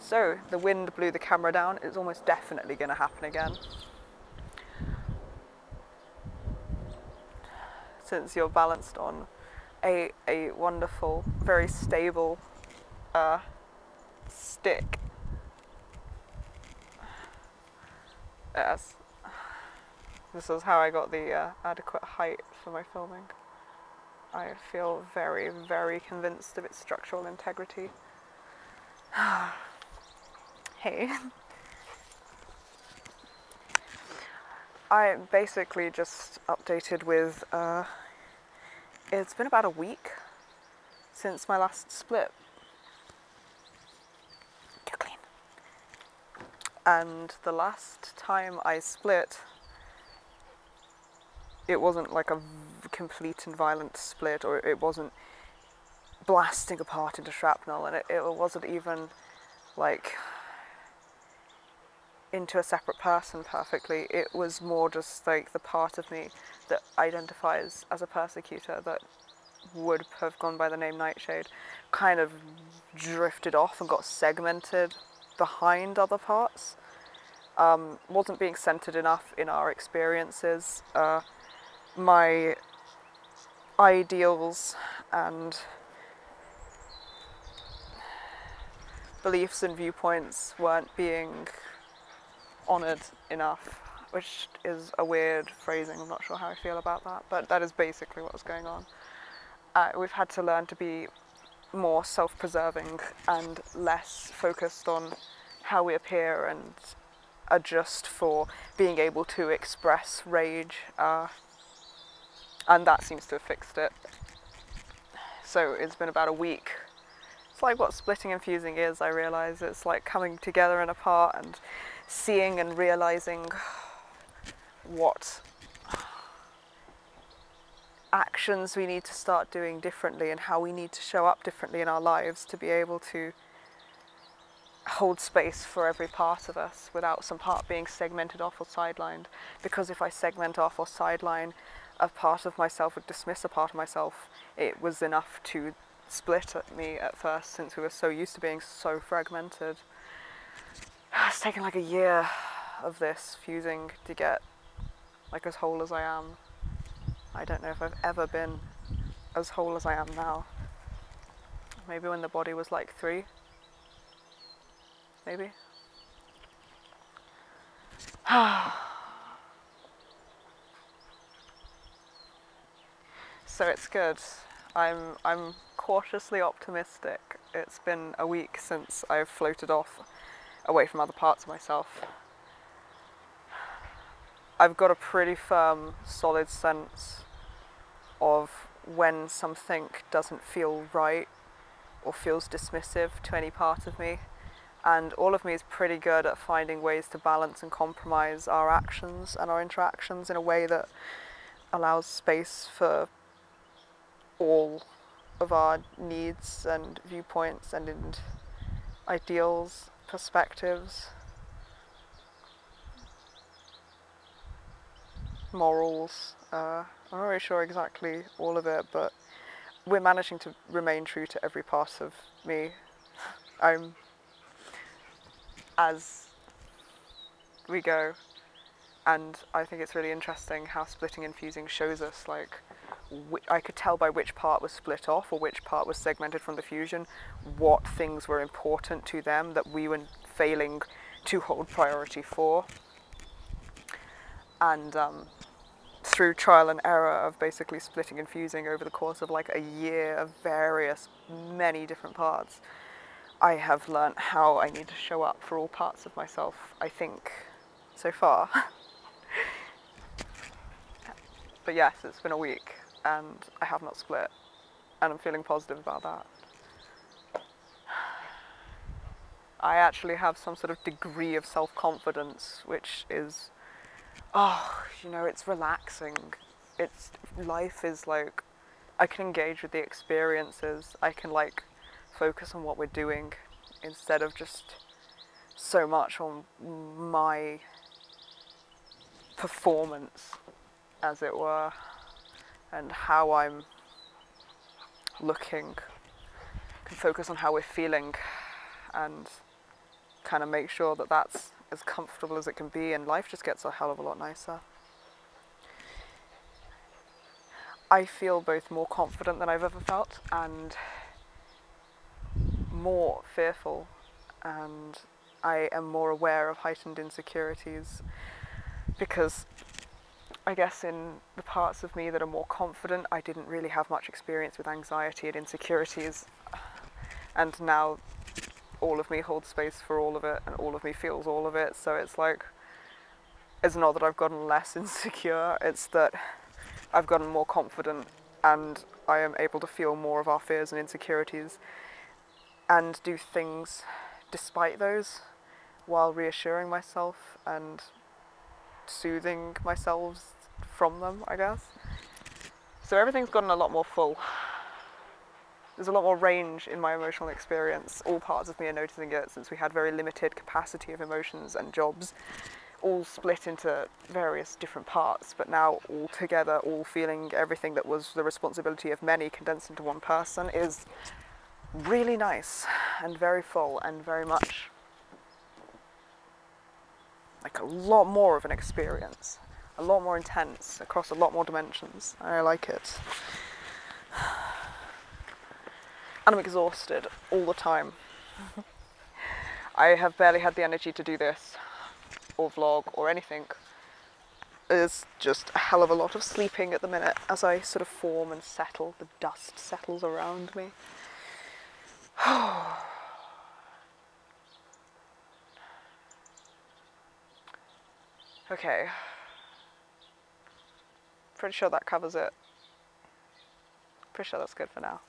So the wind blew the camera down. It's almost definitely going to happen again. Since you're balanced on a wonderful, very stable stick. Yes. This is how I got the adequate height for my filming. I feel very, very convinced of its structural integrity. Hey. I basically just updated with, it's been about a week since my last split. Too clean. And the last time I split, it wasn't like a complete and violent split, or it wasn't blasting apart into shrapnel, and it wasn't even like into a separate person perfectly. It was more just like the part of me that identifies as a persecutor that would have gone by the name Nightshade kind of drifted off and got segmented behind other parts. Wasn't being centered enough in our experiences. My ideals and beliefs and viewpoints weren't being honoured enough, which is a weird phrasing. I'm not sure how I feel about that, but that is basically what was going on. We've had to learn to be more self-preserving and less focused on how we appear and adjust for being able to express rage, and that seems to have fixed it. So it's been about a week. It's like what splitting and fusing is, I realise. It's like coming together and apart and seeing and realising what actions we need to start doing differently and how we need to show up differently in our lives to be able to hold space for every part of us without some part being segmented off or sidelined. Because if I segment off or sideline a part of myself or dismiss a part of myself, it was enough to split at me at first, since we were so used to being so fragmented. It's taken like a year of this fusing to get like as whole as I am. I don't know if I've ever been as whole as I am now. Maybe when the body was like 3. Maybe. So it's good. I'm cautiously optimistic. It's been a week since I've floated off away from other parts of myself. I've got a pretty firm, solid sense of when something doesn't feel right or feels dismissive to any part of me. And all of me is pretty good at finding ways to balance and compromise our actions and our interactions in a way that allows space for all of our needs and viewpoints and ideals, perspectives, morals. I'm not really sure exactly all of it, but we're managing to remain true to every part of me. As we go, and I think it's really interesting how splitting and fusing shows us, like, I could tell by which part was split off or which part was segmented from the fusion what things were important to them that we were failing to hold priority for. And through trial and error of basically splitting and fusing over the course of like a year of many different parts, I have learnt how I need to show up for all parts of myself, I think, so far. But yes, it's been a week and I have not split, and I'm feeling positive about that. I actually have some sort of degree of self-confidence, which is, it's relaxing. Life is like, I can engage with the experiences, I can like focus on what we're doing instead of just so much on my performance, as it were, and how I'm looking. I can focus on how we're feeling and kind of make sure that that's as comfortable as it can be, and life just gets a hell of a lot nicer. I feel both more confident than I've ever felt and more fearful, and I am more aware of heightened insecurities, because I guess in the parts of me that are more confident, I didn't really have much experience with anxiety and insecurities, and now all of me holds space for all of it, and all of me feels all of it. So it's like, it's not that I've gotten less insecure, it's that I've gotten more confident, and I am able to feel more of our fears and insecurities and do things despite those, while reassuring myself and soothing myself from them, I guess. So everything's gotten a lot more full. There's a lot more range in my emotional experience. All parts of me are noticing it, since we had very limited capacity of emotions and jobs, all split into various different parts, but now all together, all feeling everything that was the responsibility of many condensed into one person is really nice and very full and very much like a lot more of an experience, a lot more intense across a lot more dimensions. I like it. And I'm exhausted all the time. I have barely had the energy to do this, or vlog, or anything. There's just a hell of a lot of sleeping at the minute as I sort of form and settle. The dust settles around me. Okay. Pretty sure that covers it. Pretty sure that's good for now.